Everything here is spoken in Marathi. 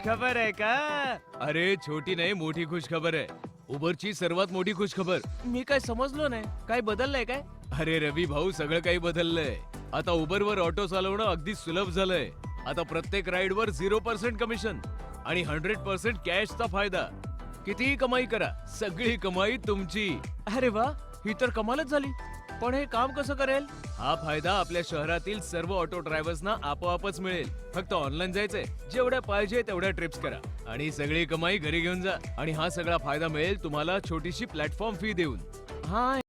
खबर आहे का? अरे छोटी नाही मोठी खुश खबर आहे. उबरची सर्वात मोठी खुश खबर. मी काय समजलो नाही. काय बदललंय काय? अरे रवी भाऊ सगळं काही बदललंय. आता उबरवर ऑटो चालवणं अगदी सुलभ झालंय. आता प्रत्येक राईडवर 0% कमिशन आणि 100% कॅशचा फायदा. कितीही कमाई करा, सगळी कमाई तुमची. अरे वा, ही तर कमालच झाली. पण हे काम कसं करेल? हा फायदा आपल्या शहरातील सर्व ऑटो ड्रायव्हर्सना आपोआपच मिळेल. फक्त ऑनलाईन जायचंय, जेवढ्या पाहिजे तेवढ्या ट्रिप्स करा आणि सगळी कमाई घरी घेऊन जा. आणि हा सगळा फायदा मिळेल तुम्हाला छोटीशी प्लॅटफॉर्म फी देऊन. हा